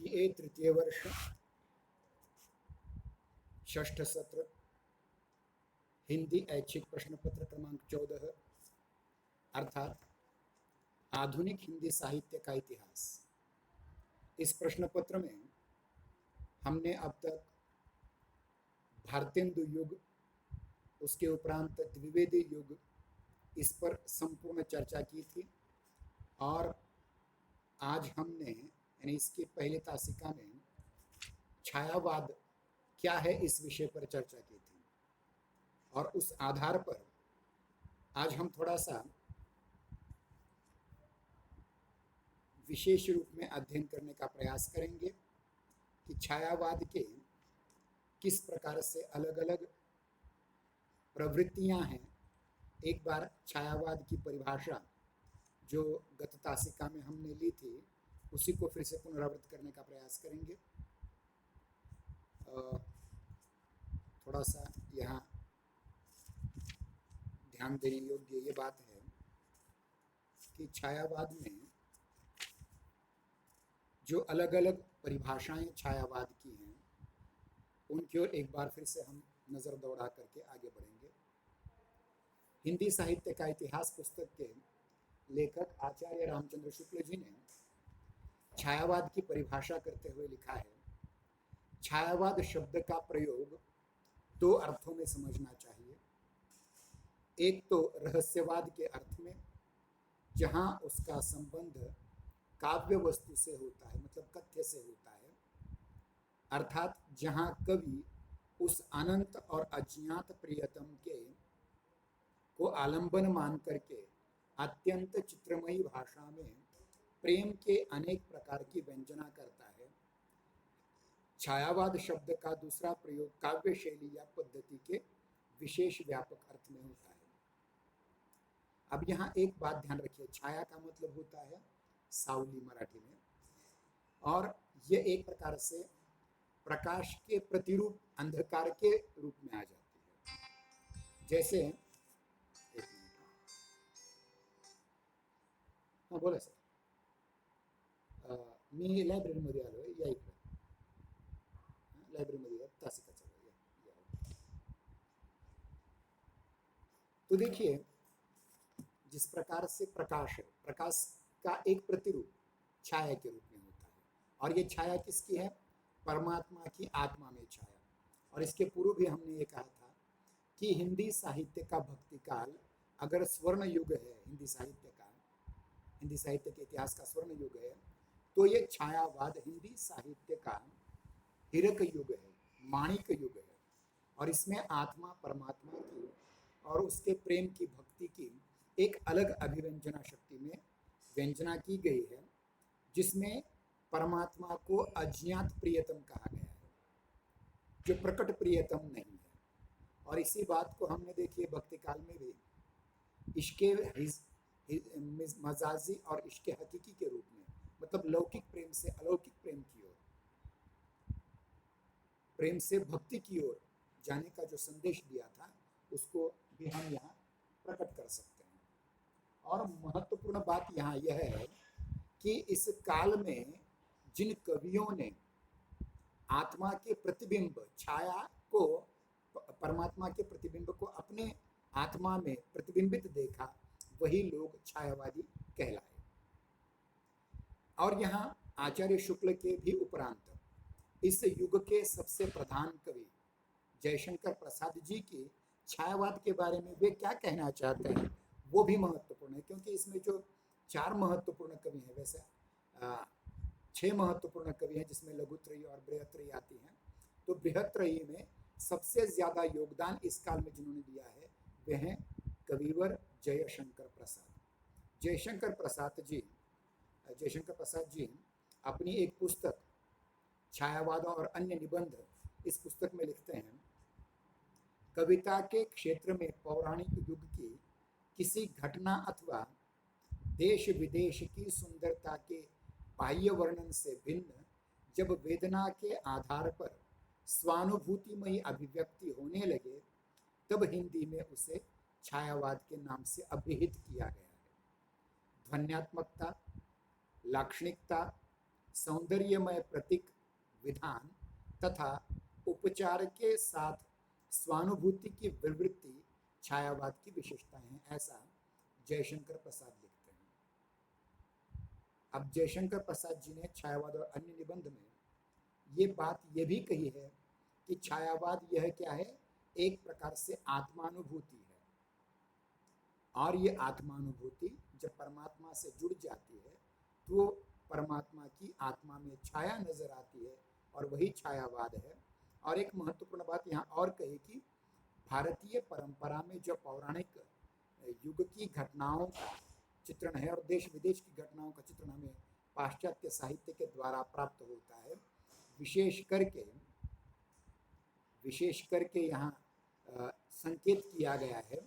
BA तृतीय वर्ष षष्ठ सत्र हिंदी ऐच्छिक प्रश्न पत्र क्रमांक 14 अर्थात आधुनिक हिंदी साहित्य का इतिहास। इस प्रश्न पत्र में हमने अब तक भारतेंदु युग, उसके उपरांत द्विवेदी युग, इस पर संपूर्ण चर्चा की थी और आज हमने यानी इसकी पहली तासिका में छायावाद क्या है इस विषय पर चर्चा की थी और उस आधार पर आज हम थोड़ा सा विशेष रूप में अध्ययन करने का प्रयास करेंगे कि छायावाद के किस प्रकार से अलग अलग प्रवृत्तियां हैं। एक बार छायावाद की परिभाषा जो गत तासिका में हमने ली थी उसी को फिर से पुनरावृत्त करने का प्रयास करेंगे। थोड़ा सा यहाँ ध्यान देने योग्य ये बात है कि छायावाद में जो अलग अलग परिभाषाएं छायावाद की हैं उनकी ओर एक बार फिर से हम नज़र दौड़ा करके आगे बढ़ेंगे। हिंदी साहित्य का इतिहास पुस्तक के लेखक आचार्य रामचंद्र शुक्ल जी ने छायावाद की परिभाषा करते हुए लिखा है, छायावाद शब्द का प्रयोग दो अर्थों में समझना चाहिए। एक तो रहस्यवाद के अर्थ में, जहां उसका संबंध काव्य वस्तु से होता है, मतलब कथ्य से होता है, अर्थात जहां कवि उस अनंत और अज्ञात प्रियतम के को आलंबन मान करके अत्यंत चित्रमयी भाषा में प्रेम के अनेक प्रकार की व्यंजना करता है। छायावाद शब्द का दूसरा प्रयोग काव्य शैली या पद्धति के विशेष व्यापक अर्थ में होता है। अब यहाँ एक बात ध्यान रखिए, छाया का मतलब होता है सावली मराठी में, और ये एक प्रकार से प्रकाश के प्रतिरूप अंधकार के रूप में आ जाती है। जैसे एक मिनट, हाँ बोला सर, मी लायब्ररीमध्ये आलोय, या इकडे लायब्ररीमध्ये तासिका चालू आहे। तो देखिए जिस प्रकार से प्रकाश है, प्रकाश का एक प्रतिरूप छाया के रूप में होता है, और ये छाया किसकी है? परमात्मा की आत्मा में छाया। और इसके पूर्व भी हमने ये कहा था कि हिंदी साहित्य का भक्ति काल अगर स्वर्ण युग है, हिंदी साहित्य के इतिहास का स्वर्ण युग है, तो ये छायावाद हिंदी साहित्य का हीरक युग है, माणिक युग है। और इसमें आत्मा परमात्मा की और उसके प्रेम की, भक्ति की एक अलग अभिव्यंजना शक्ति में व्यंजना की गई है, जिसमें परमात्मा को अज्ञात प्रियतम कहा गया है, जो प्रकट प्रियतम नहीं है। और इसी बात को हमने देखिए भक्ति काल में भी इश्के मजाजी और इश्के हकीकी के रूप में, मतलब लौकिक प्रेम से अलौकिक प्रेम की ओर, प्रेम से भक्ति की ओर जाने का जो संदेश दिया था उसको भी हम यहाँ प्रकट कर सकते हैं। और महत्वपूर्ण बात यहाँ यह है कि इस काल में जिन कवियों ने आत्मा के प्रतिबिंब, छाया को, परमात्मा के प्रतिबिंब को अपने आत्मा में प्रतिबिंबित देखा, वही लोग छायावादी कहलाए। और यहाँ आचार्य शुक्ल के भी उपरांत इस युग के सबसे प्रधान कवि जयशंकर प्रसाद जी की छायावाद के बारे में वे क्या कहना चाहते हैं वो भी महत्वपूर्ण है, क्योंकि इसमें जो 4 महत्वपूर्ण कवि हैं, वैसे 6 महत्वपूर्ण कवि हैं जिसमें लघुत्रयी और बृहत्त्रयी आती हैं। तो बृहत्त्रयी में सबसे ज्यादा योगदान इस काल में जिन्होंने दिया है वे हैं कविवर जयशंकर प्रसाद। जयशंकर प्रसाद जी अपनी एक पुस्तक छायावाद और अन्य निबंध, इस पुस्तक में लिखते हैं, कविता के क्षेत्र में पौराणिक युग की किसी घटना अथवा देश विदेश की सुंदरता के बाह्य वर्णन से भिन्न जब वेदना के आधार पर स्वानुभूतिमयी अभिव्यक्ति होने लगे, तब हिंदी में उसे छायावाद के नाम से अभिहित किया गया है। ध्वन्यात्मकता, लाक्षणिकता, सौंदर्यमय प्रतीक विधान तथा उपचार के साथ स्वानुभूति की प्रवृत्ति छायावाद की विशेषताएं हैं, ऐसा जयशंकर प्रसाद लिखते हैं। अब जयशंकर प्रसाद जी ने छायावाद और अन्य निबंध में ये बात ये भी कही है कि छायावाद यह क्या है, एक प्रकार से आत्मानुभूति है, और ये आत्मानुभूति जब परमात्मा से जुड़ जाती है तो परमात्मा की आत्मा में छाया नजर आती है और वही छायावाद है। और एक महत्वपूर्ण बात यहाँ और कही कि भारतीय परंपरा में जो पौराणिक युग की घटनाओं का चित्रण है और देश विदेश की घटनाओं का चित्रण हमें पाश्चात्य साहित्य के द्वारा प्राप्त होता है, विशेष करके यहाँ संकेत किया गया है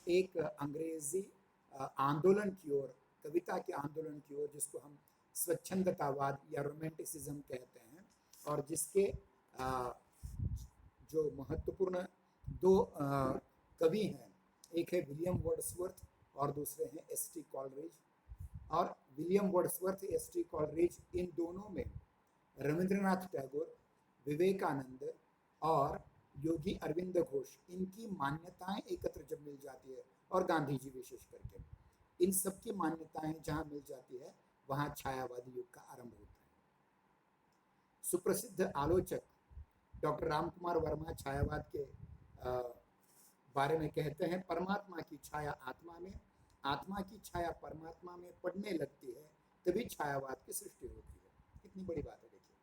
एक अंग्रेजी आंदोलन की ओर, कविता के आंदोलन की ओर, जिसको हम स्वच्छंदतावाद या रोमांटिसिज्म कहते हैं, और जिसके जो महत्वपूर्ण दो कवि हैं, एक है विलियम वर्ड्सवर्थ और दूसरे हैं एस.टी. कॉलरिज। और विलियम वर्ड्सवर्थ, एस.टी. कॉलरिज, इन दोनों में रविंद्रनाथ टैगोर, विवेकानंद और योगी अरविंद घोष, इनकी मान्यताएं एकत्र जब मिल जाती है, और गांधी जी विशेष करके, इन सब की मान्यताएं जहां मिल जाती है वहां छायावादी युग का आरंभ होता है। सुप्रसिद्ध आलोचक डॉक्टर रामकुमार वर्मा छायावाद के बारे में कहते हैं, परमात्मा की छाया आत्मा में, आत्मा की छाया परमात्मा में पड़ने लगती है, तभी छायावाद की सृष्टि होती है। कितनी बड़ी बात है, देखिए।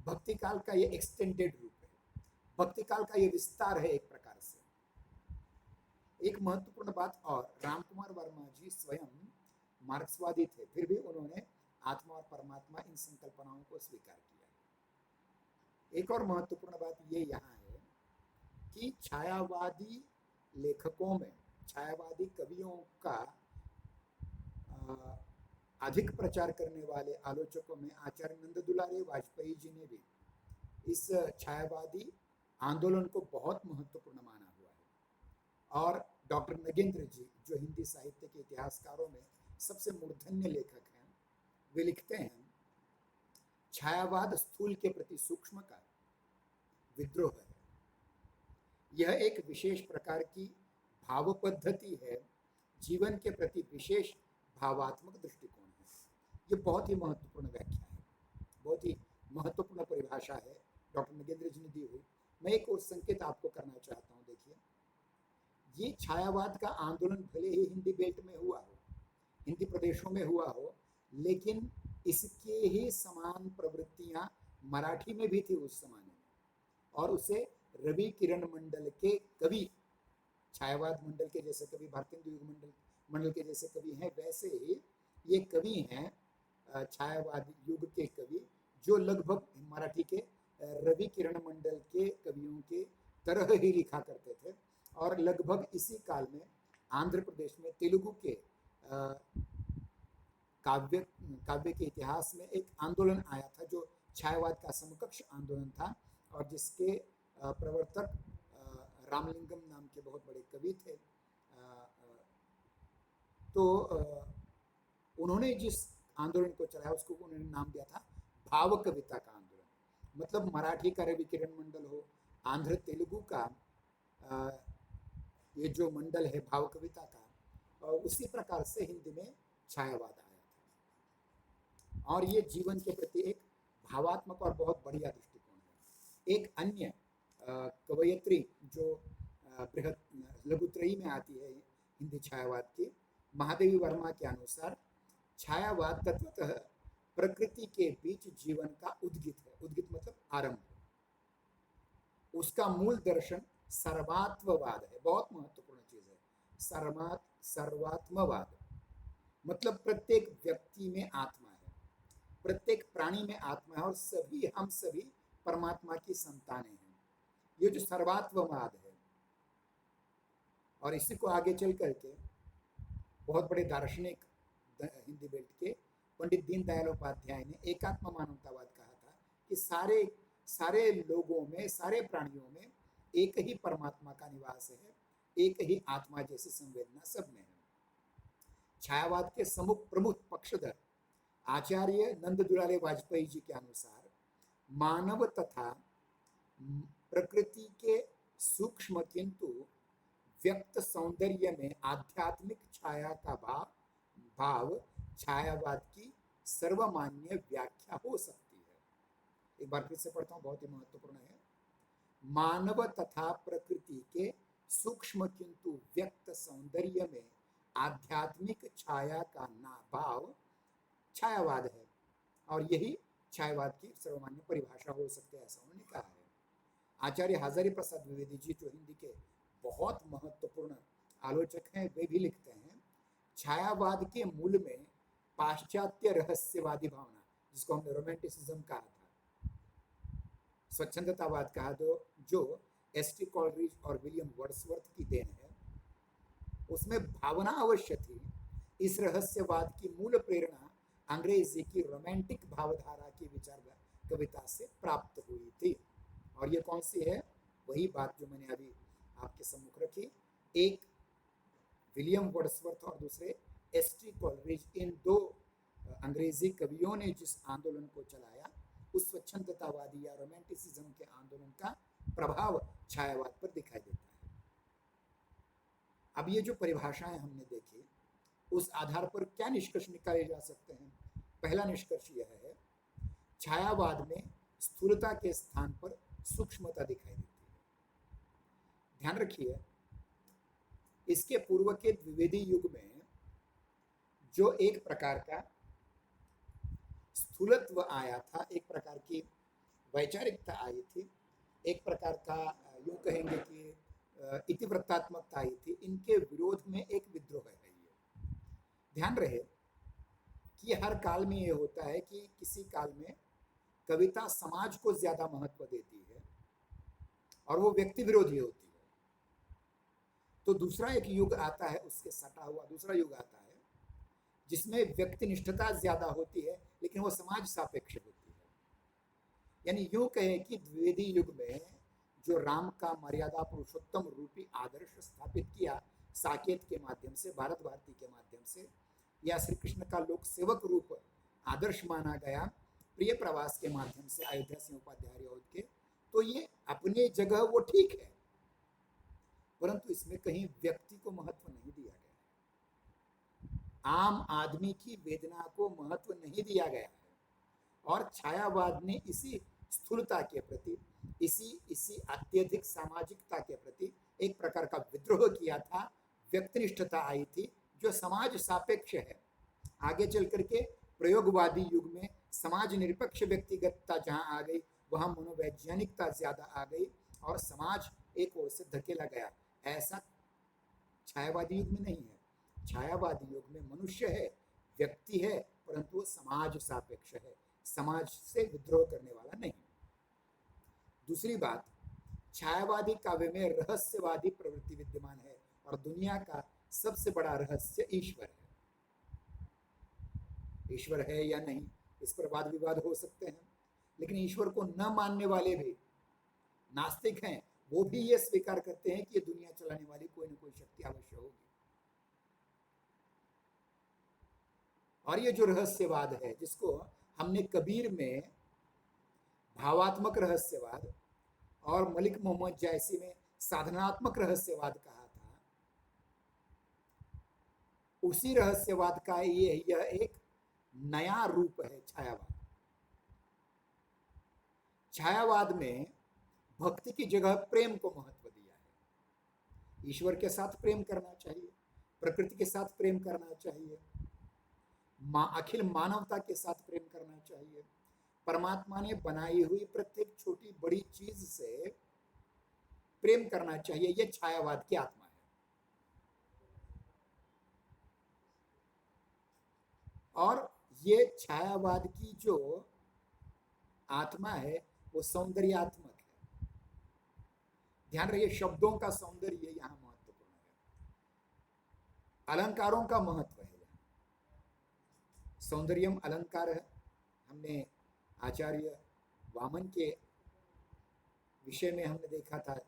भक्ति काल का ये एक्सटेंडेड रूप है, भक्ति काल का ये विस्तार है एक प्रकार से। एक महत्वपूर्ण बात और, रामकुमार वर्मा जी स्वयं मार्क्सवादी थे, फिर भी उन्होंने आत्मा और परमात्मा इन संकल्पनाओं को स्वीकार किया। एक और महत्वपूर्ण बात ये यहाँ है कि छायावादी लेखकों में, छायावादी कवियों का अधिक प्रचार करने वाले आलोचकों में आचार्य नंद दुलारे वाजपेयी जी ने भी इस छायावादी आंदोलन को बहुत महत्वपूर्ण माना हुआ है। और डॉक्टर नगेंद्र जी, जो हिंदी साहित्य के इतिहासकारों में सबसे मूर्धन्य लेखक हैं, वे लिखते हैं, छायावाद स्थूल के प्रति सूक्ष्म का विद्रोह है। यह एक विशेष प्रकार की भाव पद्धति है, जीवन के प्रति विशेष भावात्मक दृष्टिकोण है। ये बहुत ही महत्वपूर्ण व्याख्या है, बहुत ही महत्वपूर्ण परिभाषा है डॉक्टर नगेंद्र जी ने दी हुई। मैं एक और संकेत आपको करना चाहता हूँ। देखिए, ये छायावाद का आंदोलन भले ही हिंदी बेल्ट में हुआ हो, हिंदी प्रदेशों में हुआ हो, लेकिन इसके ही समान प्रवृत्तियां मराठी में भी थी उस समय में, और उसे रवि किरण मंडल के कवि, छायावाद मंडल के जैसे कवि, भारतेंदु युग मंडल के जैसे कवि हैं, वैसे ही ये कवि हैं छायावाद युग के कवि, जो लगभग मराठी के रवि किरण मंडल के कवियों के तरह ही लिखा करते थे। और लगभग इसी काल में आंध्र प्रदेश में तेलुगु के काव्य के इतिहास में एक आंदोलन आया था जो छायावाद का समकक्ष आंदोलन था, और जिसके प्रवर्तक रामलिंगम नाम के बहुत बड़े कवि थे। तो उन्होंने जिस आंदोलन को चलाया उसको उन्होंने नाम दिया था भाव कविता का आंदोलन। मतलब मराठी का रवि किरण मंडल हो, आंध्र तेलुगु का ये जो मंडल है भाव कविता का, उसी प्रकार से हिंदी में छायावाद आया था। और ये जीवन के प्रति एक भावात्मक और बहुत बढ़िया दृष्टिकोण है। एक अन्य कवयित्री जो बृहत लघुत्रयी में आती है हिंदी छायावाद की, महादेवी वर्मा के अनुसार छायावाद तत्वतः प्रकृति के बीच जीवन का उद्गित है। उद्गित मतलब आरंभ। उसका मूल दर्शन सर्वात्मवाद है। बहुत महत्वपूर्ण चीज है सर्वात्मवाद। मतलब प्रत्येक व्यक्ति में आत्मा है, प्रत्येक प्राणी में आत्मा है, और हम सभी परमात्मा की संतानें हैं। ये जो सर्वात्मवाद है, और इसी को आगे चल करके बहुत बड़े दार्शनिक हिंदी बेल्ट के पंडित दीनदयाल उपाध्याय ने एकात्म मानवतावाद कहा था कि सारे लोगों में, सारे प्राणियों में एक ही परमात्मा का निवास है, एक ही आत्मा जैसी संवेदना सब में है। छायावाद के प्रमुख पक्षधर आचार्य नंद दुलारे वाजपेयी जी के अनुसार मानव तथा प्रकृति के सूक्ष्म किंतु व्यक्त सौंदर्य में आध्यात्मिक छाया का भाव छायावाद की सर्वमान्य व्याख्या हो सकती है। एक बार फिर से पढ़ता हूं, बहुत ही महत्वपूर्ण है। मानव तथा प्रकृति के सूक्ष्म किंतु व्यक्त सौंदर्य में आध्यात्मिक छाया का भाव छायावाद है और यही छायावाद की सर्वमान्य परिभाषा हो सकती है, ऐसा उन्होंने कहा है। आचार्य हजारी प्रसाद द्विवेदी जी जो हिंदी के बहुत महत्वपूर्ण आलोचक हैं, वे भी लिखते हैं छायावाद के मूल में पाश्चात्य रहस्यवादी भावना, जिसको हमने रोमांटिसिज्म कहा था, स्वच्छंदतावाद कहा, जो एस.टी. कॉलरिज और विलियम वर्ड्सवर्थ की देन है, उसमें भावना अवश्य थी। इस रहस्यवाद की मूल प्रेरणा अंग्रेजी की रोमांटिक भावधारा की विचार कविता से प्राप्त हुई थी। और ये कौन सी है? वही बात जो मैंने अभी आपके सम्मुख रखी। एक विलियम वर्ड्सवर्थ और दूसरे एस.टी. कॉलरिज, इन दो अंग्रेजी कवियों ने जिस आंदोलन को चलाया, उस स्वच्छंदतावादी या रोमांटिसिज्म के आंदोलन का प्रभाव छायावाद पर दिखाई देता है। अब ये जो परिभाषाएं हमने देखी, उस आधार पर क्या निष्कर्ष निकाले जा सकते हैं? पहला निष्कर्ष यह है, छायावाद में स्थूलता के स्थान पर सूक्ष्मता दिखाई देती है। ध्यान रखिए, इसके पूर्व के द्विवेदी युग में जो एक प्रकार का स्थूलत्व आया था, एक प्रकार की वैचारिकता आई थी, एक प्रकार का यूं कहेंगे कि इतिवृत्तात्मकता आई थी, इनके विरोध में एक विद्रोह है। ये ध्यान रहे कि हर काल में ये होता है कि किसी काल में कविता समाज को ज्यादा महत्व देती है और वो व्यक्ति विरोधी होती है। तो दूसरा एक युग आता है, उसके सटा हुआ दूसरा युग आता है जिसमें व्यक्तिनिष्ठता ज्यादा होती है, लेकिन वो समाज सापेक्ष होती है। यानी यूं कहें कि द्विवेदी युग में जो राम का मर्यादा पुरुषोत्तम रूपी आदर्श स्थापित किया साकेत के माध्यम से, भारत भारती के माध्यम से, या श्री कृष्ण का लोक सेवक रूप आदर्श माना गया प्रिय प्रवास के माध्यम से अयोध्या सिंह उपाध्याय के, तो ये अपने जगह वो ठीक है, परंतु इसमें कहीं व्यक्ति को महत्व नहीं दिया गया है, आम आदमी की वेदना को महत्व नहीं दिया गया है। और छायावाद ने इसी स्थूलता के प्रति, इसी अत्यधिक सामाजिकता के प्रति एक प्रकार का विद्रोह किया था। व्यक्तिनिष्ठता आई थी जो समाज सापेक्ष है। आगे चल करके प्रयोगवादी युग में समाज निरपेक्ष व्यक्तिगतता जहां आ गई, वहां मनोवैज्ञानिकता ज्यादा आ गई और समाज एक ओर से धकेला गया। ऐसा छायावादी युग में नहीं है। छायावादी युग में मनुष्य है, व्यक्ति है, परंतु वो समाज सापेक्ष है, समाज से विद्रोह करने वाला नहीं। दूसरी बात, छायावादी काव्य में रहस्यवादी प्रवृत्ति विद्यमान है और दुनिया का सबसे बड़ा रहस्य ईश्वर है। ईश्वर है या नहीं, इस पर वाद विवाद हो सकते हैं, लेकिन ईश्वर को न मानने वाले भी नास्तिक हैं, वो भी ये स्वीकार करते हैं कि ये दुनिया चलाने वाली कोई न कोई शक्ति अवश्य होगी। और ये जो रहस्यवाद है, जिसको हमने कबीर में भावात्मक रहस्यवाद और मलिक मोहम्मद जायसी में साधनात्मक रहस्यवाद कहा था, उसी रहस्यवाद का यह एक नया रूप है छायावाद। छायावाद में भक्ति की जगह प्रेम को महत्व दिया है। ईश्वर के साथ प्रेम करना चाहिए, प्रकृति के साथ प्रेम करना चाहिए, अखिल मानवता के साथ प्रेम करना चाहिए। परमात्मा ने बनाई हुई प्रत्येक छोटी बड़ी चीज से प्रेम करना चाहिए। यह छायावाद की आत्मा है। और ये छायावाद की जो आत्मा है वो सौंदर्यात्मक है। ध्यान रखिए, शब्दों का सौंदर्य यहां महत्वपूर्ण है, अलंकारों का महत्व है। सौंदर्यम अलंकार है। हमने आचार्य वामन के विषय में हमने देखा था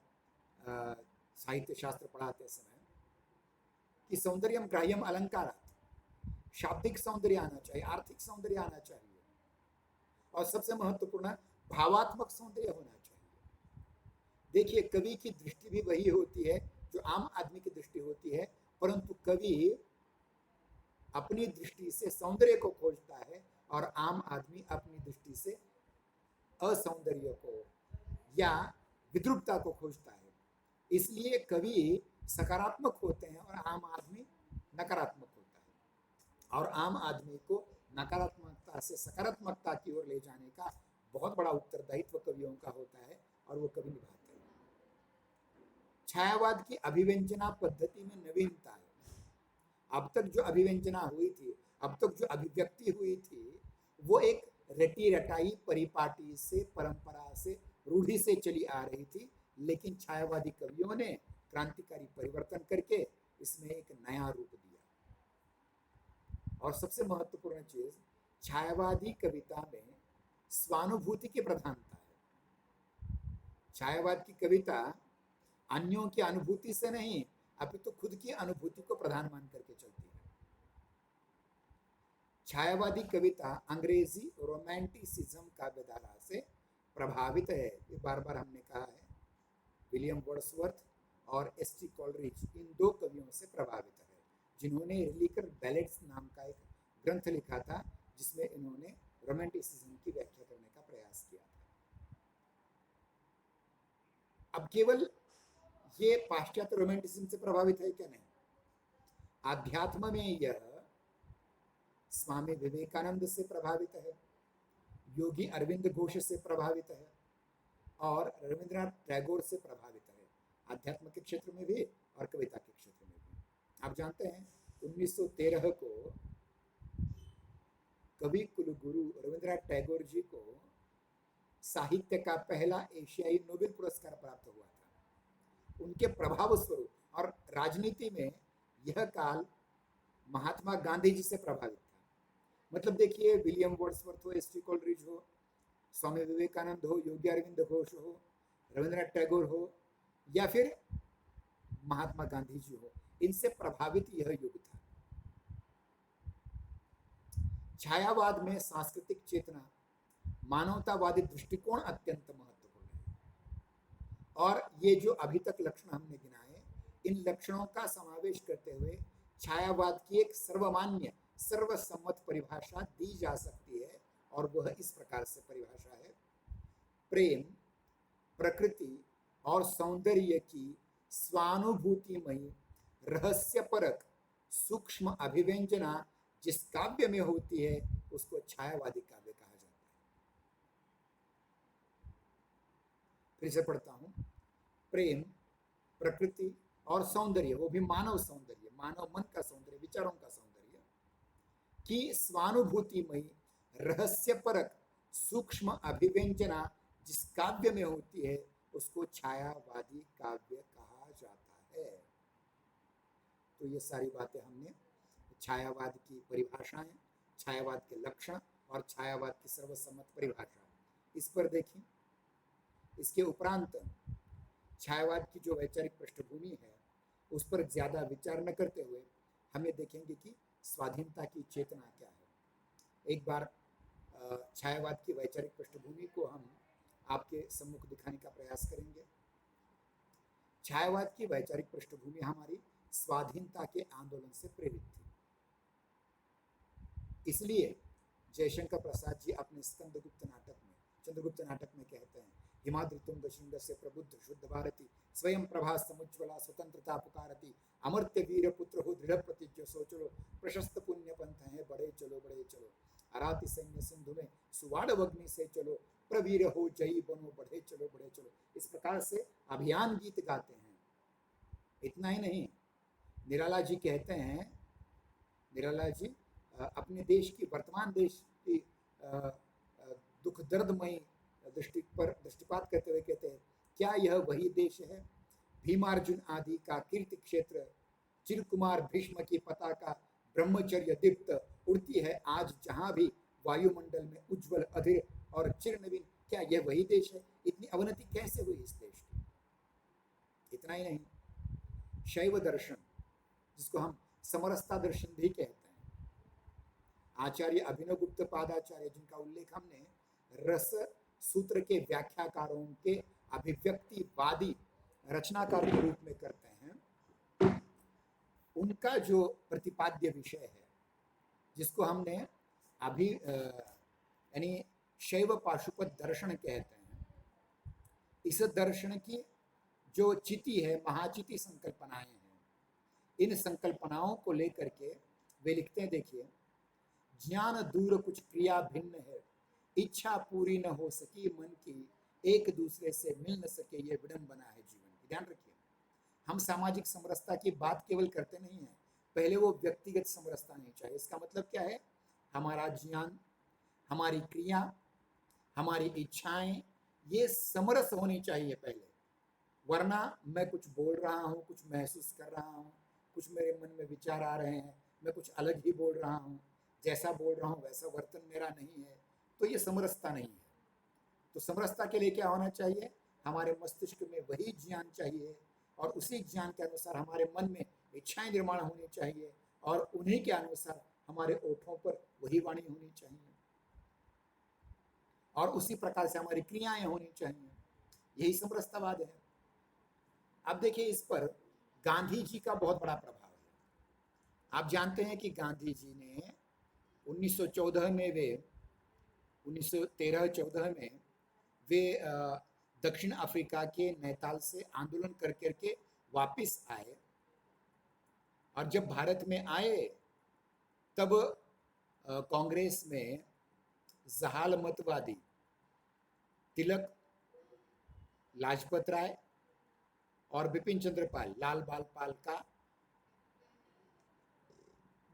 साहित्य शास्त्र पढ़ाते समय कि सौंदर्यम ग्राह्यम अलंकारात्, शाब्दिक सौंदर्य आना चाहिए, आर्थिक सौंदर्य आना चाहिए, और सबसे महत्वपूर्ण भावात्मक सौंदर्य होना चाहिए। देखिए, कवि की दृष्टि भी वही होती है जो आम आदमी की दृष्टि होती है, परंतु कवि अपनी दृष्टि से सौंदर्य को खोजता है और आम आदमी अपनी दृष्टि से असौंदर्य को या विद्रूपता को खोजता है। इसलिए कवि सकारात्मक होते हैं और आम आदमी नकारात्मक होता है, और आम आदमी को नकारात्मकता से सकारात्मकता की ओर ले जाने का बहुत बड़ा उत्तरदायित्व कवियों का होता है, और वो कवि निभाते हैं। छायावाद की अभिव्यंजना पद्धति में नवीनता है। अब तक जो अभिव्यंजना हुई थी, अब तक जो अभिव्यक्ति हुई थी, वो एक रटी रटाई परिपाटी से, परंपरा से, रूढ़ी से चली आ रही थी, लेकिन छायावादी कवियों ने क्रांतिकारी परिवर्तन करके इसमें एक नया रूप दिया। और सबसे महत्वपूर्ण चीज, छायावादी कविता में स्वानुभूति की प्रधानता है। छायावाद की कविता अन्यों की अनुभूति से नहीं, अपितु तो खुद की अनुभूति को प्रधान मान करके चलती है। छायावादी कविता अंग्रेजी रोमांटिसिज्म काव्यधारा से प्रभावित है। ये बार बार हमने कहा है। विलियम वर्ड्सवर्थ और एस.टी. कॉलरिज इन दो कवियों से प्रभावित है, जिन्होंने रिलिकर बैलेट्स नाम का एक ग्रंथ लिखा था, जिसमें इन्होंने रोमांटिसिज्म की व्याख्या करने का प्रयास किया था। अब केवल ये पाश्चात्य रोमांटिसिज्म से प्रभावित है क्या? नहीं। आध्यात्म में यह स्वामी विवेकानंद से प्रभावित है, योगी अरविंद घोष से प्रभावित है, और रविंद्रनाथ टैगोर से प्रभावित है, अध्यात्म के क्षेत्र में भी और कविता के क्षेत्र में भी। आप जानते हैं 1913 को कवि कुलगुरु रविंद्रनाथ टैगोर जी को साहित्य का पहला एशियाई नोबेल पुरस्कार प्राप्त हुआ था। उनके प्रभाव स्वरूप, और राजनीति में यह काल महात्मा गांधी जी से प्रभावित था। मतलब देखिए, विलियम वर्ड्सवर्थ हो, एस.टी. कॉलरिज हो, स्वामी विवेकानंद हो, योगी अरविंद घोष हो, रविंद्रनाथ टैगोर हो, या फिर महात्मा गांधी जी हो, इनसे प्रभावित यह युग था। छायावाद में सांस्कृतिक चेतना, मानवतावादी दृष्टिकोण अत्यंत महत्वपूर्ण है, और ये जो अभी तक लक्षण हमने गिनाए, इन लक्षणों का समावेश करते हुए छायावाद की एक सर्वमान्य, सर्वसम्मत परिभाषा दी जा सकती है, और वह इस प्रकार से परिभाषा है: प्रेम, प्रकृति और सौंदर्य की स्वानुभूतिमयी, रहस्यपरक, सूक्ष्म अभिव्यंजना जिस काव्य में होती है, उसको छायावादी काव्य कहा जाता है। फिर से पढ़ता हूं: प्रेम, प्रकृति और सौंदर्य, वो भी मानव सौंदर्य, मानव मन का सौंदर्य, विचारों का सौंदर्य की स्वानुभूतिमयी, रहस्यपरक, सूक्ष्म अभिव्यंजना जिस काव्य में होती है, उसको छायावादी काव्य कहा जाता है। तो ये सारी बातें हमने छायावाद की परिभाषाएं, छायावाद के लक्षण और छायावाद की सर्वसम्मत परिभाषा, इस पर देखें। इसके उपरांत छायावाद की जो वैचारिक पृष्ठभूमि है, उस पर ज्यादा विचार न करते हुए हमें देखेंगे कि स्वाधीनता की चेतना क्या है। एक बार छायावाद की वैचारिक पृष्ठभूमि को हम आपके सम्मुख दिखाने का प्रयास करेंगे। छायावाद की वैचारिक पृष्ठभूमि हमारी स्वाधीनता के आंदोलन से प्रेरित थी। इसलिए जयशंकर प्रसाद जी अपने स्कंदगुप्त नाटक में, चंद्रगुप्त नाटक में कहते हैं: हिमाद्रि तुंग श्रृंग से प्रबुद्ध शुद्ध भारती, स्वयं प्रभा समुज्ज्वला स्वतंत्रता पुकारती, अमर्त्य वीर पुत्र हो दृढ़ प्रतिज्ञ सो चलो, प्रशस्त पुण्य पंथ है बढ़े चलो बढ़े चलो, अराति सैन्य सिंधु में सुवाड़ अग्नि से चलो, प्रवीर हो जयी बनो बढ़े चलो बढ़े चलो। इस प्रकार से अभियान गीत गाते हैं। इतना ही नहीं, निराला जी कहते हैं, निराला जी अपने देश की, वर्तमान देश की दुख दर्दमयी दृष्टिपात करते हुए कहते हैं: क्या यह वही देश है, भीमार्जुन आदि का कीर्ति क्षेत्र, चिरकुमार भीष्म की पताका ब्रह्मचर्य दीप्त उड़ती है आज जहां भी वायुमंडल में उज्जवल अधीर और चिरनवीन। क्या यह वही देश है? इतनी अवनति कैसे हुई इस देश की? इतना ही नहीं, शैव दर्शन, जिसको हम समरसता दर्शन भी कहते हैं, आचार्य अभिनव गुप्त पादाचार्य, जिनका उल्लेख हमने रस सूत्र के व्याख्याकारों के अभिव्यक्तिवादी रचनाकार के रूप में करते हैं, उनका जो प्रतिपाद्य विषय है, जिसको हमने अभी यानी शैव पाशुपत दर्शन कहते हैं, इस दर्शन की जो चिति है, महाचिति संकल्पनाएं हैं, इन संकल्पनाओं को लेकर के वे लिखते हैं, देखिए, ज्ञान दूर कुछ क्रिया भिन्न है, इच्छा पूरी न हो सकी मन की, एक दूसरे से मिल न सके ये विडंबना है जीवन की। ध्यान रखिए, हम सामाजिक समरसता की बात केवल करते नहीं हैं, पहले वो व्यक्तिगत समरसता नहीं चाहिए। इसका मतलब क्या है? हमारा ज्ञान, हमारी क्रिया, हमारी इच्छाएं, ये समरस होनी चाहिए पहले, वरना मैं कुछ बोल रहा हूँ, कुछ महसूस कर रहा हूँ, कुछ मेरे मन में विचार आ रहे हैं, मैं कुछ अलग ही बोल रहा हूँ, जैसा बोल रहा हूँ वैसा वर्तन मेरा नहीं है, तो ये समरसता नहीं है। तो समरसता के लिए क्या होना चाहिए? हमारे मस्तिष्क में वही ज्ञान चाहिए और उसी ज्ञान के अनुसार हमारे मन में इच्छाएं निर्माण होनी चाहिए और उन्हीं के अनुसार हमारे ओठों पर वही वाणी होनी चाहिए और उसी प्रकार से हमारी क्रियाएं होनी चाहिए। यही समरसतावाद है। अब देखिए, इस पर गांधी जी का बहुत बड़ा प्रभाव है। आप जानते हैं कि गांधी जी ने 1914 में, वे 1913-14 में वे दक्षिण अफ्रीका के नैताल से आंदोलन कर करके वापस आए और जब भारत में आए तब कांग्रेस में जहाल मतवादी तिलक, लाजपत राय और बिपिन चंद्र पाल, लाल बाल पाल का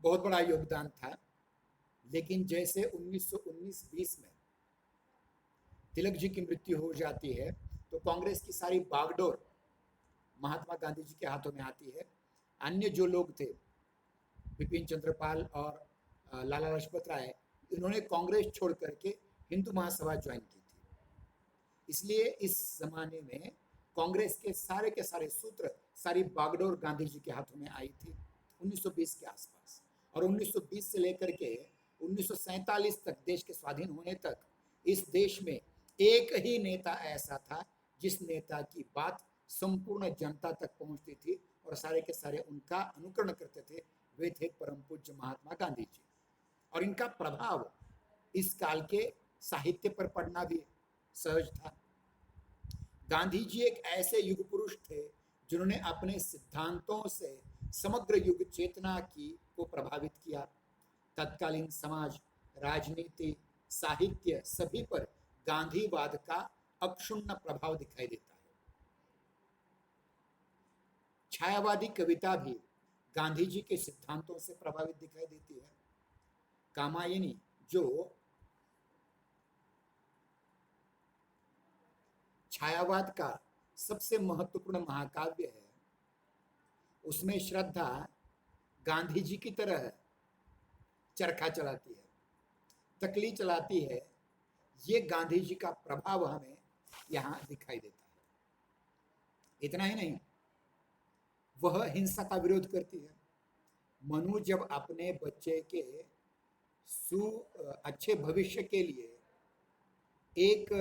बहुत बड़ा योगदान था। लेकिन जैसे 1919-20 में तिलक जी की मृत्यु हो जाती है तो कांग्रेस की सारी बागडोर महात्मा गांधी जी के हाथों में आती है। अन्य जो लोग थे, बिपिन चंद्र पाल और लाला लाजपत राय, इन्होंने कांग्रेस छोड़ करके हिंदू महासभा ज्वाइन की थी। इसलिए इस जमाने में कांग्रेस के सारे सूत्र, सारी बागडोर गांधी जी के हाथों में आई थी 1920 के आसपास। और 1920 से लेकर के 1947 तक, देश के स्वाधीन होने तक, इस देश में एक ही नेता ऐसा था जिस नेता की बात संपूर्ण जनता तक पहुंचती थी और सारे के सारे उनका अनुकरण करते थे। वे थे परम पूज्य महात्मा गांधी जी। और इनका प्रभाव इस काल के साहित्य पर पड़ना भी सहज था। गांधी जी एक ऐसे युग पुरुष थे जिन्होंने अपने सिद्धांतों से समग्र युग चेतना को प्रभावित किया। तत्कालीन समाज, राजनीति, साहित्य, सभी पर गांधीवाद का अक्षुण्ण प्रभाव दिखाई देता है। छायावादी कविता भी गांधी जी के सिद्धांतों से प्रभावित दिखाई देती है। कामायनी, जो छायावाद का सबसे महत्वपूर्ण महाकाव्य है, उसमें श्रद्धा गांधी जी की तरह चरखा चलाती है, तकली चलाती है। ये गांधी जी का प्रभाव हमें यहां दिखाई देता है। इतना ही नहीं, वह हिंसा का विरोध करती है। मनु जब अपने बच्चे के अच्छे भविष्य के लिए एक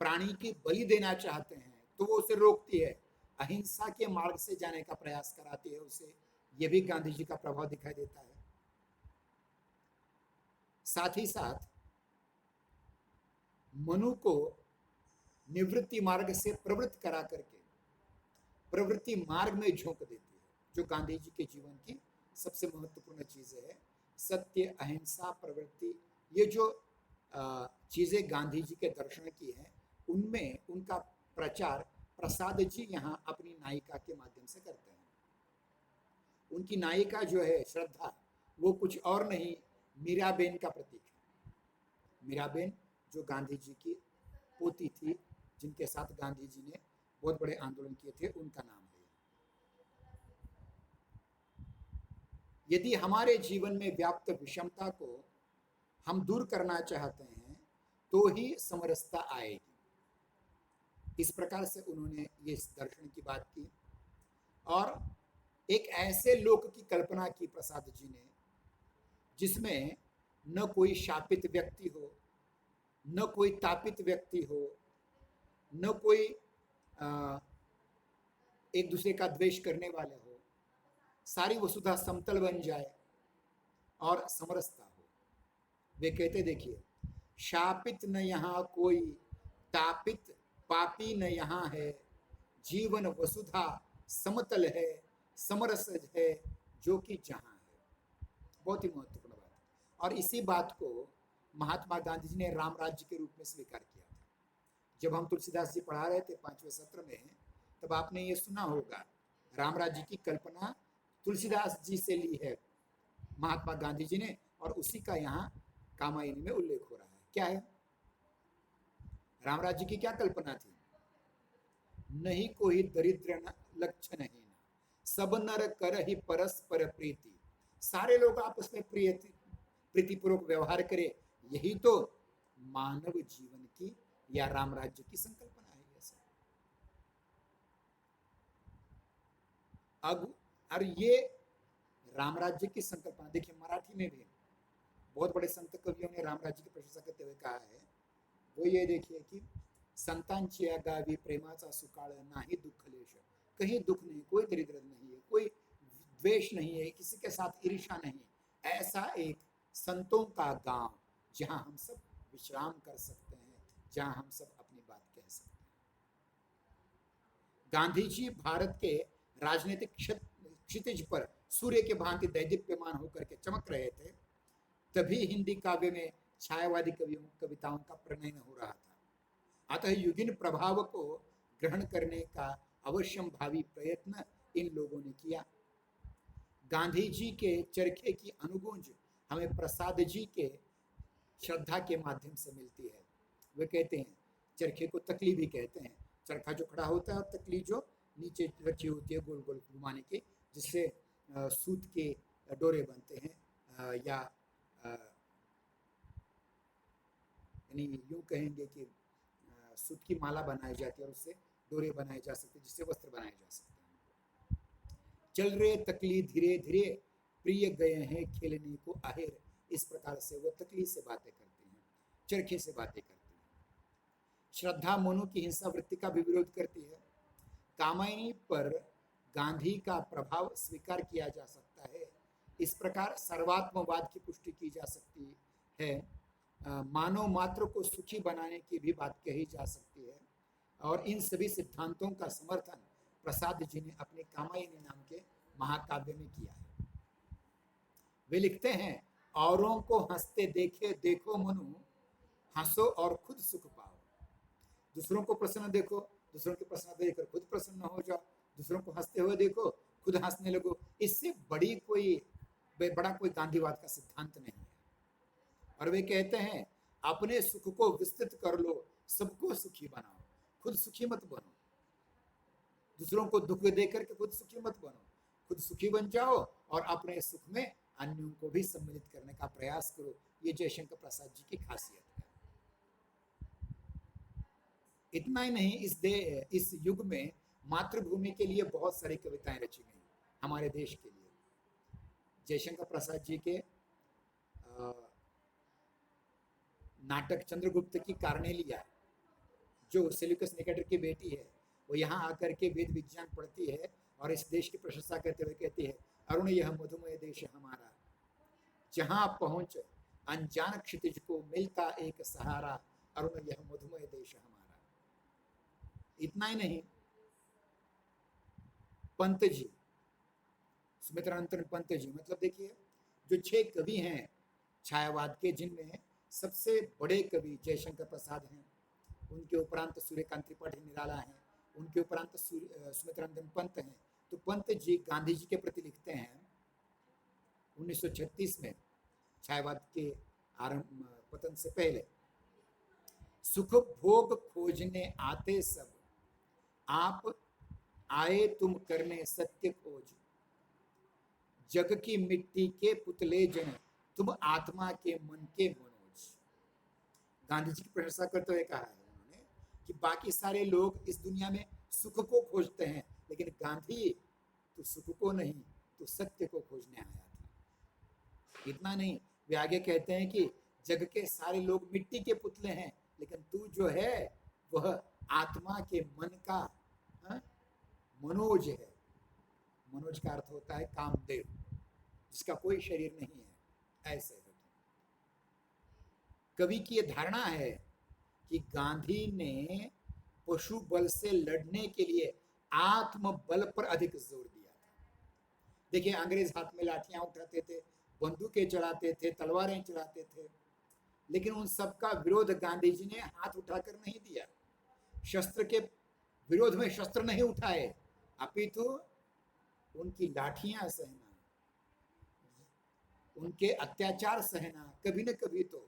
प्राणी की बलि देना चाहते हैं तो वो उसे रोकती है, अहिंसा के मार्ग से जाने का प्रयास कराती है उसे। ये भी गांधी जी का प्रभाव दिखाई देता है। साथ ही साथ मनु को निवृत्ति मार्ग से प्रवृत्त करा करके प्रवृत्ति मार्ग में झोंक देती है, जो गांधी जी के जीवन की सबसे महत्वपूर्ण चीजें है। सत्य, अहिंसा, प्रवृत्ति, ये जो चीजें गांधी जी के दर्शन की हैं, उनमें उनका प्रचार प्रसाद जी यहाँ अपनी नायिका के माध्यम से करते हैं। उनकी नायिका जो है श्रद्धा, वो कुछ और नहीं, मीराबेन का प्रतीक है। मीराबेन जो गांधी जी की पोती थी, जिनके साथ गांधी जी ने बहुत बड़े आंदोलन किए थे, उनका नाम है। यदि हमारे जीवन में व्याप्त विषमता को हम दूर करना चाहते हैं तो ही समरसता आएगी। इस प्रकार से उन्होंने ये दर्शन की बात की और एक ऐसे लोक की कल्पना की प्रसाद जी ने जिसमें न कोई शापित व्यक्ति हो, न कोई तापित व्यक्ति हो, न कोई एक दूसरे का द्वेष करने वाले हो, सारी वसुधा समतल बन जाए और समरसता हो। वे कहते देखिए, शापित न यहाँ कोई, तापित पापी न यहाँ है, जीवन वसुधा समतल है, समरस है जो कि जहाँ है। बहुत ही महत्वपूर्ण बात है। और इसी बात को महात्मा गांधी जी ने राम राज्य के रूप में स्वीकार किया था। जब हम तुलसीदास जी पढ़ा रहे थे 5वें सत्र में, तब आपने ये सुना होगा, राम राज्य की कल्पना तुलसीदास जी से ली है महात्मा गांधी जी ने, और उसी का यहाँ कामायनी में उल्लेख हो रहा है। क्या है राम राज्य की क्या कल्पना थी? नहीं कोई दरिद्र लक्षण ही ना, सब नर कर ही परस्पर प्रीति, सारे लोग आपस में प्रीतिपूर्वक व्यवहार करे, यही तो मानव जीवन की या राम राज्य की संकल्पना है। अब और ये राम राज्य की संकल्पना देखिए, मराठी में भी बहुत बड़े संत कवियों ने राम राज्य की प्रशंसा करते हुए कहा है, वो ये देखिए कि संतांची गावी प्रेमाचा सुकाळ नाही दुःख लेश, कहीं दुख नहीं, कोई दरिद्र नहीं है, कोई द्वेष नहीं है, किसी के साथ ईर्ष्या नहीं, ऐसा एक संतों का गांव जहां हम सब विश्राम कर सकते हैं, जहां हम सब अपनी बात कह सकते हैं। गांधी जी भारत के राजनीतिक क्षितिज पर सूर्य के भांति दैदीप्यमान होकर के चमक रहे थे, तभी हिंदी काव्य में छायावादी कविताओं का प्रणयन हो रहा था। अतः युगिन प्रभाव को ग्रहण करने का अवश्यम भावी प्रयत्न इन लोगों ने किया। गांधी जी के चरखे की अनुगूंज हमें प्रसाद जी के श्रद्धा के माध्यम से मिलती है। वे कहते हैं, चरखे को तकली भी कहते हैं, चरखा जो खड़ा होता है और तकली जो नीचे रखी होती है गोल गोल घुमाने की, जिससे सूत के डोरे बनते हैं, या यानी यूँ कहेंगे कि सूत की माला बनाई जाती है और उससे डोरे बनाए जा सकते हैं, जिससे वस्त्र बनाए जा सकते हैं। चल रे तकली धीरे धीरे, प्रिय गए हैं खेलने को आहेर, इस प्रकार से वो तकली से बातें करते हैं, चरखे से बातें करते हैं। श्रद्धा मनु की हिंसा वृत्ति का भी विरोध करती है। कामायनी पर गांधी का प्रभाव स्वीकार किया जा सकता है। इस प्रकार सर्वात्मवाद की पुष्टि की जा सकती है, मानव मात्र को सुखी बनाने की भी बात कही जा सकती है, और इन सभी सिद्धांतों का समर्थन प्रसाद जी ने अपने कामायनी नाम के महाकाव्य में किया है। वे लिखते हैं, औरों को हंसते देखे देखो मनु, हंसो और खुद सुख पाओ। दूसरों को प्रसन्न देखो, दूसरों की प्रसन्नता देखकर खुद प्रसन्न हो जाओ, दूसरों को हंसते हुए देखो, खुद हंसने लगो। इससे बड़ा कोई गांधीवाद का सिद्धांत नहीं है। और वे कहते हैं, अपने सुख को विस्तृत कर लो, सबको सुखी बनाओ, खुद सुखी मत बनो। दूसरों को दुख देकर के खुद सुखी मत बनो, खुद सुखी बन जाओ और अपने सुख में अन्यों को भी सम्मिलित करने का प्रयास करो। ये जयशंकर प्रसाद जी की खासियत है। इतना ही नहीं, इस युग में मातृभूमि के लिए बहुत सारी कविताएं रची गई हमारे देश के लिए। जयशंकर प्रसाद जी के नाटक चंद्रगुप्त की कार्नेलिया, जो सेल्यूकस निकेटर की बेटी है, वो यहाँ आकर के वेद विज्ञान पढ़ती है और इस देश की प्रशंसा करते हुए कहती है, अरुण यह मधुमय देश हमारा, जहाँ पहुँच अनजान क्षितिज को मिलता एक सहारा, अरुण यह मधुमय देश हमारा। इतना ही नहीं, पंत जी, सुमित्रानंदन पंत जी, मतलब देखिए, जो 6 कवि हैं छायावाद के, जिनमें सबसे बड़े कवि जयशंकर प्रसाद हैं, उनके उपरांत सूर्यकांत त्रिपाठी निराला हैं, उनके उपरांत सुमित्रानंदन पंत हैं। तो पंत जी गांधी जी के प्रति लिखते हैं 1936 में, छायावाद के पतन से पहले, सुख भोग खोजने आते सब, आप आए तुम करने सत्य खोज, जग की मिट्टी के पुतले जन, तुम आत्मा के मन के मनोज। गांधी जी की प्रशंसा करते हुए कहा है उन्होंने कि बाकी सारे लोग इस दुनिया में सुख को खोजते हैं, लेकिन गांधी तो सुख को नहीं, तो सत्य को खोजने आया था। इतना नहीं, वे आगे कहते हैं कि जग के सारे लोग मिट्टी के पुतले हैं, लेकिन तू जो है वह आत्मा के मन का हाँ, मनोज है। मनोज का अर्थ होता है कामदेव, जिसका कोई शरीर नहीं है, ऐसे है। कवि की यह धारणा है कि गांधी ने पशु बल से लड़ने के लिए आत्म बल पर अधिक जोर दिया था। देखिए, अंग्रेज हाथ में लाठियां उठाते थे, बंदूकें चलाते थे, तलवारें चलाते थे, लेकिन उन सबका विरोध गांधी जी ने हाथ उठाकर नहीं दिया। शस्त्र के विरोध में शस्त्र नहीं उठाए, अपितु उनकी लाठियां सहना, उनके अत्याचार सहना, कभी न कभी तो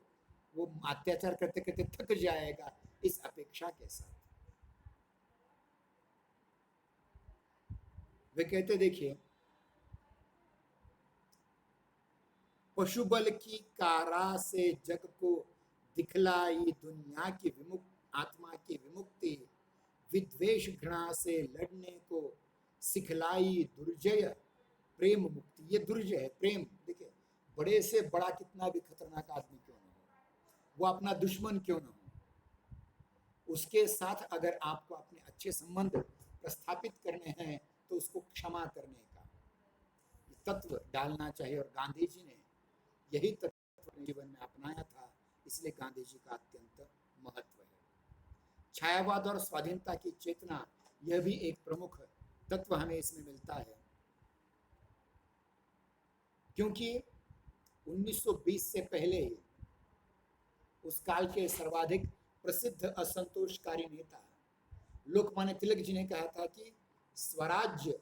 वो अत्याचार करते करते थक जाएगा, इस अपेक्षा के साथ वे कहते, देखिए, पशु बल की कारा से जग को दिखलाई दुनिया की विमुक्त आत्मा की विमुक्ति, विद्वेष घृणा से लड़ने को सिखलाई दुर्जय प्रेम मुक्ति। ये दुर्जय है, प्रेम। देखिए, बड़े से बड़ा कितना भी खतरनाक आदमी क्यों ना हो, वो अपना दुश्मन क्यों ना हो, उसके साथ अगर आपको अपने अच्छे संबंध प्रस्थापित करने हैं तो उसको क्षमा करने का तत्व डालना चाहिए। और गांधी जी ने यही तत्व जीवन में अपनाया था, इसलिए गांधी जी का अत्यंत महत्व है। छायावाद और स्वाधीनता की चेतना, यह भी एक प्रमुख तत्व हमें इसमें मिलता है, क्योंकि 1920 से पहले ही उस काल के सर्वाधिक प्रसिद्ध असंतोषकारी नेता लोकमान्य तिलक जी ने कहा था कि स्वराज्य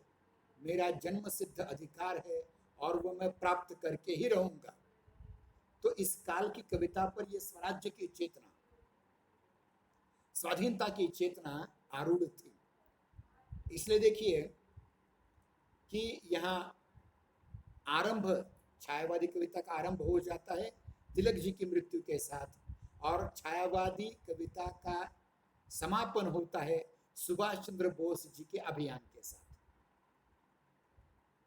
मेरा जन्म सिद्ध अधिकार है और वो मैं प्राप्त करके ही रहूंगा। तो इस काल की कविता पर यह स्वराज्य की चेतना, स्वाधीनता की चेतना आरूढ़ थी। इसलिए देखिए कि यहाँ आरंभ, छायावादी कविता का आरंभ हो जाता है तिलक जी की मृत्यु के साथ, और छायावादी कविता का समापन होता है सुभाष चंद्र बोस जी के अभियान के साथ।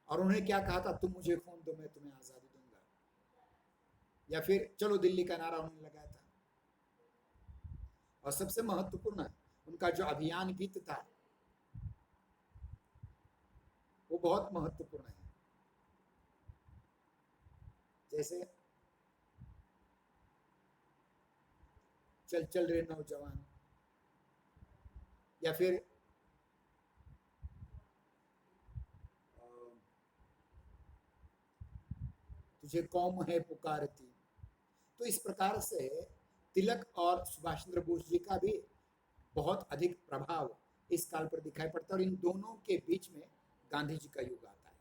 और उन्होंने क्या कहा था, तुम मुझे खून दो मैं तुम्हें आजादी दूंगा, या फिर चलो दिल्ली का नारा उन्होंने लगाया था। और सबसे महत्वपूर्ण उनका जो अभियान गीत था वो बहुत महत्वपूर्ण है, जैसे चल चल रे नौजवान, या फिर तुझे कौम है पुकारती। तो इस प्रकार से तिलक और सुभाष चंद्र बोस जी का भी बहुत अधिक प्रभाव इस काल पर दिखाई पड़ता है, और इन दोनों के बीच में गांधी जी का युग आता है।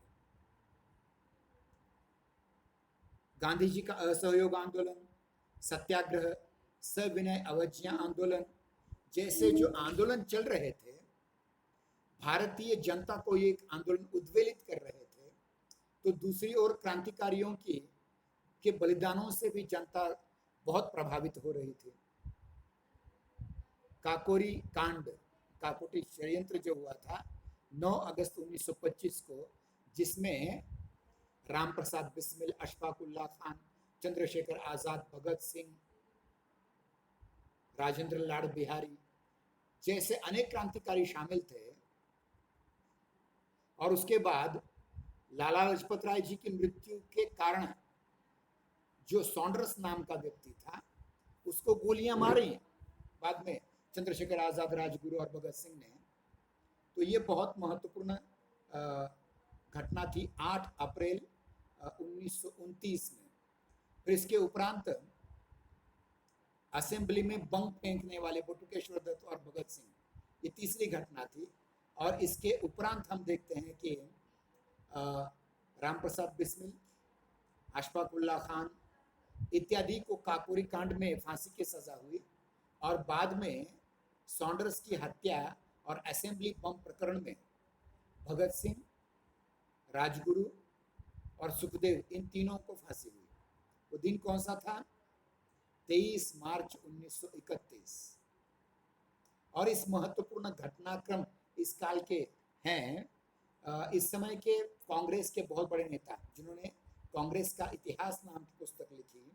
गांधी जी का असहयोग आंदोलन, सत्याग्रह, सविनय अवज्ञा आंदोलन जैसे जो आंदोलन चल रहे थे, भारतीय जनता को एक आंदोलन उद्वेलित कर रहे थे, तो दूसरी ओर क्रांतिकारियों के बलिदानों से भी जनता बहुत प्रभावित हो रही थी। काकोरी कांड, काकोटी षड्यंत्र जो हुआ था 9 अगस्त 1925 को, जिसमें राम प्रसाद बिस्मिल, अशफाक उल्लाह खान, चंद्रशेखर आजाद, भगत सिंह, राजेंद्र लाल बिहारी जैसे अनेक क्रांतिकारी शामिल थे। और उसके बाद लाला लाजपत राय जी की मृत्यु के कारण जो सॉन्डर्स नाम का व्यक्ति था, उसको गोलियां मारी बाद में चंद्रशेखर आजाद, राजगुरु और भगत सिंह ने। तो ये बहुत महत्वपूर्ण घटना थी 8 अप्रैल 1929 में। फिर इसके उपरांत असेंबली में बम फेंकने वाले बटुकेश्वर दत्त और भगत सिंह, ये तीसरी घटना थी। और इसके उपरांत हम देखते हैं कि राम प्रसाद बिस्मिल, अशफाक उल्लाह खान इत्यादि को काकोरी कांड में फांसी की सजा हुई, और बाद में सॉन्डर्स की हत्या और असेंबली बम प्रकरण में भगत सिंह, राजगुरु और सुखदेव, इन तीनों को फांसी हुई। वो दिन कौन सा था? 23 मार्च 1931। और इस महत्वपूर्ण घटनाक्रम इस काल के हैं। इस समय के कांग्रेस के बहुत बड़े नेता जिन्होंने कांग्रेस का इतिहास नाम की पुस्तक लिखी,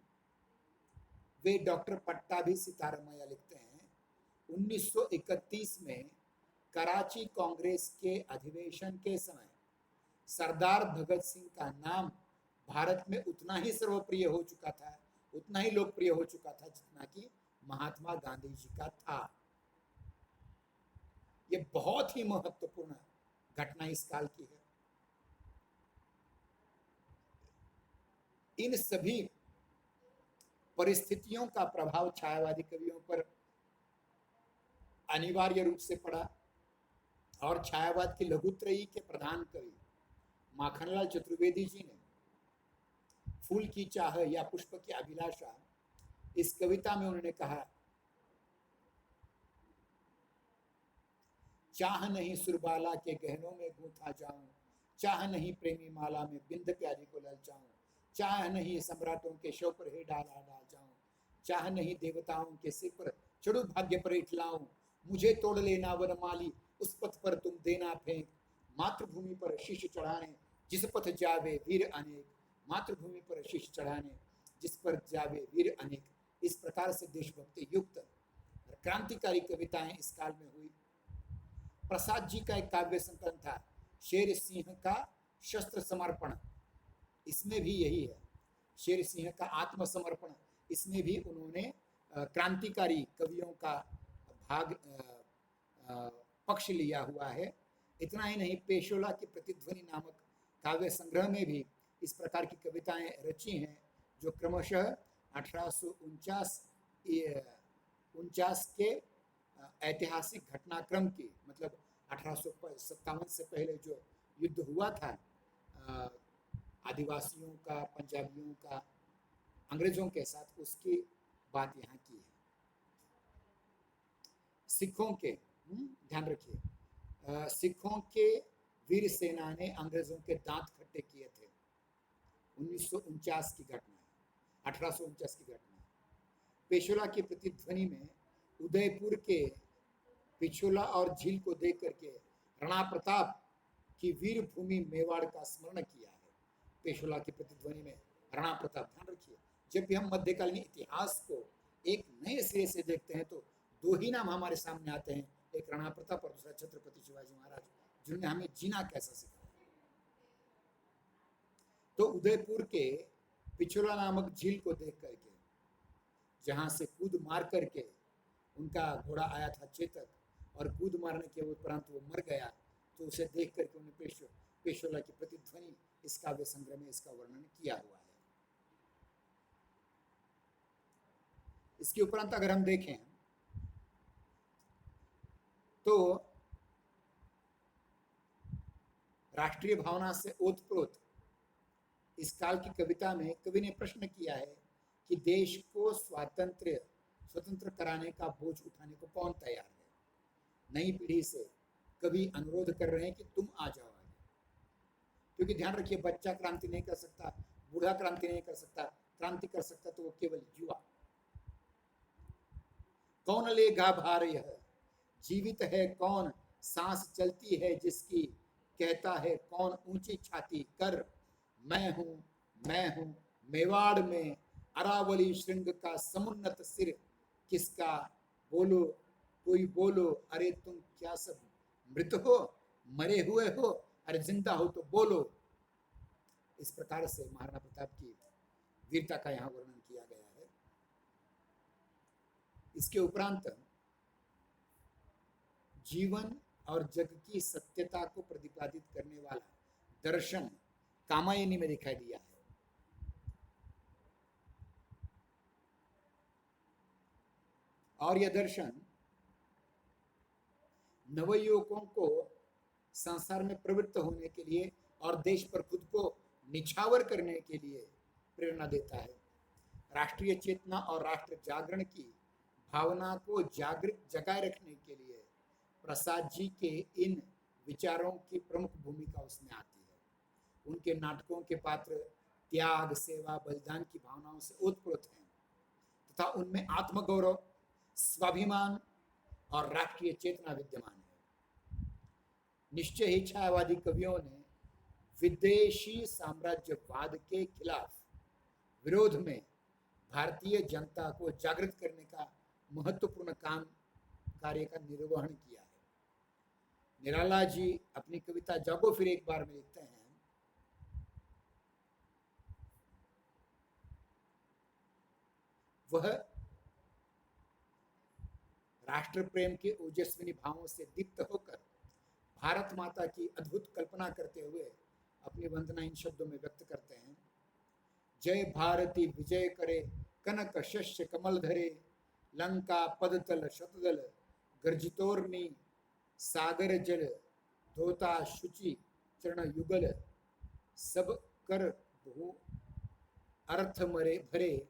वे डॉक्टर पट्टाभी सीतारामैया लिखते हैं 1931 में कराची कांग्रेस के अधिवेशन के समय सरदार भगत सिंह का नाम भारत में उतना ही सर्वप्रिय हो चुका था, उतना ही लोकप्रिय हो चुका था जितना कि महात्मा गांधी जी का था। यह बहुत ही महत्वपूर्ण घटना इस काल की है। इन सभी परिस्थितियों का प्रभाव छायावादी कवियों पर अनिवार्य रूप से पड़ा और छायावाद की लघुत्रयी के प्रधान कवि माखनलाल चतुर्वेदी जी ने फूल की चाह या पुष्प की अभिलाषा इस कविता में उन्होंने कहा, चाह नहीं सुरबाला के गहनों में गूंथा जाऊं, चाह नहीं प्रेमी माला में बिंद प्यारी को ललचाऊं, चाह नहीं सम्राटों के शव पर ही डाला डाल जाऊं, चाह नहीं देवताओं के सिर पर चढ़ू भाग्य पर इठलाऊं, मुझे तोड़ लेना वनमाली उस पथ पर तुम देना फेंक, मातृभूमि पर शीश चढ़ाने जिस पथ जावे वीर अनेक, मातृभूमि पर शीश चढ़ाने जिस पर जावे वीर अनेक। इस प्रकार से देशभक्ति युक्त क्रांतिकारी कविताएं इस काल में हुई। प्रसाद जी का एक काव्य संकलन था शेर सिंह का शस्त्र समर्पण, इसमें भी यही है, शेर सिंह का आत्मसमर्पण, इसमें भी उन्होंने क्रांतिकारी कवियों का भाग पक्ष लिया हुआ है। इतना ही नहीं, पेशोला की प्रतिध्वनि नामक काव्य संग्रह में भी इस प्रकार की कविताएं रची हैं जो क्रमशः 1849 के ऐतिहासिक घटनाक्रम की, मतलब 1857 से पहले जो युद्ध हुआ था आदिवासियों का, पंजाबियों का अंग्रेजों के साथ, उसकी बात यहाँ की है। सिखों के, ध्यान रखिए, सिखों के वीर सेना ने अंग्रेजों के दांत खट्टे किए थे। 1949 की घटना है, 1849 की घटना है। पेशोला की प्रतिध्वनि में उदयपुर के पिछोला और झील को देख करके राणा प्रताप की वीर भूमि मेवाड़ का स्मरण किया है। पेशोला की प्रतिध्वनि में राणा प्रताप, ध्यान रखिए, जब भी हम मध्यकालीन इतिहास को एक नए सिरे से देखते हैं तो दो ही नाम हमारे सामने आते हैं, एक राणा प्रताप और दूसरा छत्रपति शिवाजी महाराज, जिन्होंने हमें जीना कैसा सिखाया। तो उदयपुर के पिछोला नामक झील को देख करके, जहां से कूद मार करके उनका घोड़ा आया था चेतक, और कूद मारने के उपरांत वो मर गया, तो उसे देख करके उन्हें पेशोला की प्रतिध्वनि इस काव्य संग्रह में इसका वर्णन किया हुआ है। इसके उपरांत अगर हम देखें तो राष्ट्रीय भावना से ओतप्रोत इस काल की कविता में कवि ने प्रश्न किया है कि देश को स्वतंत्र कराने का बोझ उठाने को कौन तैयार है। नई पीढ़ी से कवि अनुरोध कर रहे हैं कि तुम आ जाओ आगे, क्योंकि ध्यान रखिए, बच्चा क्रांति नहीं कर सकता, बूढ़ा क्रांति नहीं कर सकता, क्रांति कर सकता तो वो केवल युवा। कौन लेगा भार यह, जीवित है कौन, सांस चलती है जिसकी, कहता है कौन ऊंची छाती कर, मैं हूं मेवाड़ में अरावली श्रृंग का समुन्नत सिर किसका, बोलो कोई बोलो, अरे तुम क्या सब मृत हो, मरे हुए हो, अरे जिंदा हो तो बोलो। इस प्रकार से महाराणा प्रताप की वीरता का यहाँ वर्णन किया गया है। इसके उपरांत जीवन और जग की सत्यता को प्रतिपादित करने वाला दर्शन कामायनी में दिखाई दिया है। और यह दर्शन नवयुवकों को संसार में प्रवृत्त होने के लिए और देश पर खुद को निछावर करने के लिए प्रेरणा देता है। राष्ट्रीय चेतना और राष्ट्र जागरण की भावना को जगाए रखने के लिए प्रसाद जी के इन विचारों की प्रमुख भूमिका उसमें आती है। उनके नाटकों के पात्र त्याग, सेवा, बलिदान की भावनाओं से ओतप्रोत हैं तथा उनमें आत्मगौरव, स्वाभिमान और राष्ट्रीय चेतना विद्यमान है। निश्चय ही छायावादी कवियों ने विदेशी साम्राज्यवाद के खिलाफ विरोध में भारतीय जनता को जागृत करने का महत्वपूर्ण कार्य का निर्वहन किया है। निराला जी अपनी कविता जागो फिर एक बार में लिखते हैं, वह राष्ट्र प्रेम के ओजस्विनी भावों से दीप्त होकर भारत माता की अद्भुत कल्पना करते हुए अपनी वंदना इन शब्दों में व्यक्त करते हैं। जय भारती विजय करे, कनक शस्य कमल धरे, लंका पदतल शतदल, गर्जितोर्मी सागर जल, धोता शुचि चरण युगल, सब कर भू अर्थ मरे भरे।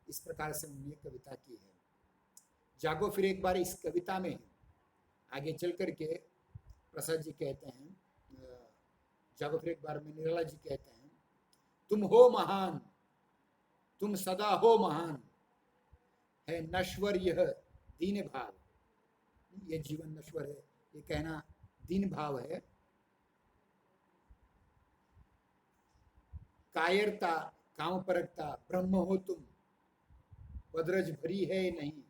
इस प्रकार से उन्होंने कविता की है। जागो फिर एक बार इस कविता में आगे चल करके प्रसाद जी कहते हैं, जागो फिर एक बार में निराला जी कहते हैं, तुम हो महान, तुम सदा हो महान, है नश्वर यह दीन भाव। यह जीवन नश्वर है, ये कहना दीन भाव है। कायरता काम परकता ब्रह्म हो तुम, बदरज भरी है नहीं,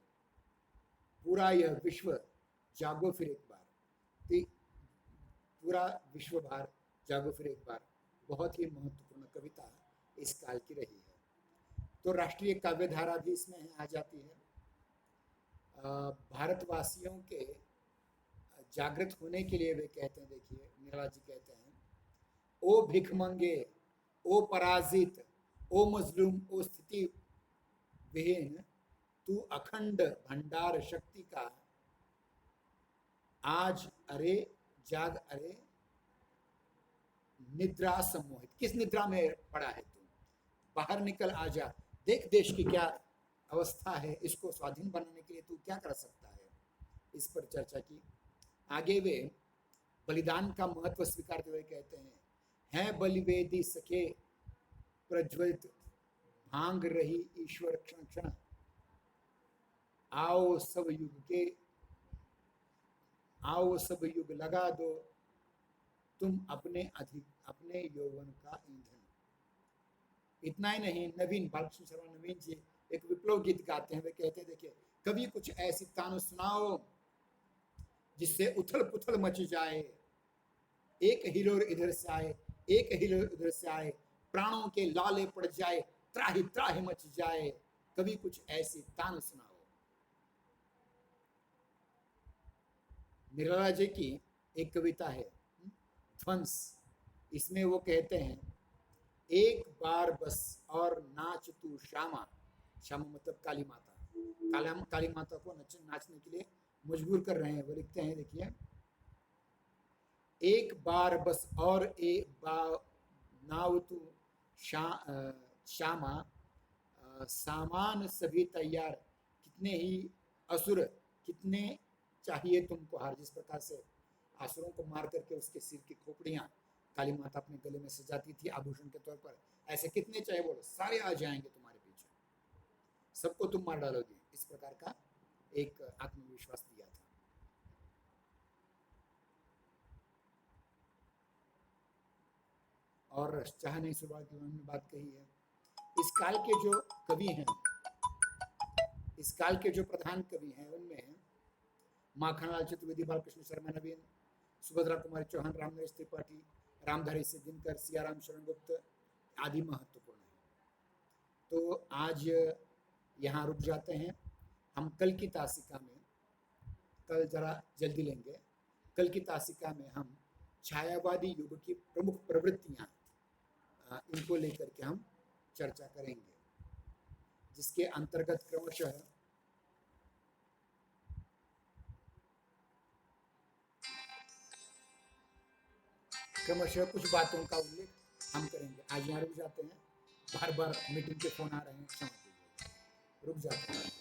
पूरा यह विश्व जागो फिर एक बार। पूरा विश्व भार जागो फिर एक बार बहुत ही महत्वपूर्ण कविता इस काल की रही है। तो राष्ट्रीय काव्य धारा भी इसमें आ जाती है। भारतवासियों के जागृत होने के लिए वे कहते हैं, देखिए निराला जी कहते हैं, ओ भिखमंगे, ओ पराजित, ओ मजलूम, ओ स्थिति विहीन, तू अखंड भंडार शक्ति का, आज अरे जाग अरे निद्रा सम्मोहित। किस निद्रा में पड़ा है तू, बाहर निकल आजा, देख देश की क्या अवस्था है, इसको स्वाधीन बनाने के लिए तू क्या कर सकता है। इस पर चर्चा की। आगे वे बलिदान का महत्व स्वीकारते हुए कहते हैं बलिवेदी सखे प्रज्वलित, भांग रही ईश्वर क्षण क्षण, आओ सब युग लगा दो तुम अपने यौवन का ईंधन। इतना ही नहीं, नवीन बालकृष्ण शर्मा नवीन जी एक विप्लव गीत गाते हैं। वे कहते हैं, देखिए कभी कुछ ऐसी तान सुनाओ जिससे उथल पुथल मच जाए, एक हिलोर इधर से आए, एक हिलोर उधर से आए, प्राणों के लाले पड़ जाए, त्राही त्राही मच जाए, कभी कुछ ऐसी तान सुनाओ। निराला जी की एक कविता है ध्वंस, इसमें वो कहते हैं, एक बार बस और नाच तू श्यामा। श्यामा मतलब काली माता, काली माता को नाचने के लिए मजबूर कर रहे हैं। वो लिखते हैं, देखिए, एक बार बस और एक बार नाव तू श्यामा, सामान सभी तैयार, कितने ही असुर, कितने चाहिए तुमको हार। जिस प्रकार से असुरों को मार करके उसके सिर की खोपड़ियां काली माता अपने गले में सजाती थी आभूषण के तौर पर, ऐसे कितने चाहिए बोलो, सारे आ जाएंगे तुम्हारे पीछे, सबको तुम मार डालोगे। इस प्रकार का एक आत्मविश्वास दिया था। और चाह नहीं सुबह की उन्होंने बात कही है। इस काल के जो कवि हैं, इस काल के जो प्रधान कवि हैं, उनमें माखनलाल चतुर्वेदी, बालकृष्ण शर्मा नवीन, सुभद्रा कुमारी चौहान, रामनरेश त्रिपाठी, रामधारी से दिनकर, सियाराम शरण गुप्त आदि महत्वपूर्ण है। तो आज यहाँ रुक जाते हैं। हम कल की तासिका में, कल जरा जल्दी लेंगे, कल की तासिका में हम छायावादी युग की प्रमुख प्रवृत्तियाँ, इनको लेकर के हम चर्चा करेंगे, जिसके अंतर्गत क्रमशः कुछ बातों का उल्लेख हम करेंगे। आज यहाँ रुक जाते हैं, बार बार मीटिंग के फोन आ रहे हैं, क्षमा कीजिएगा, रुक जाते हैं।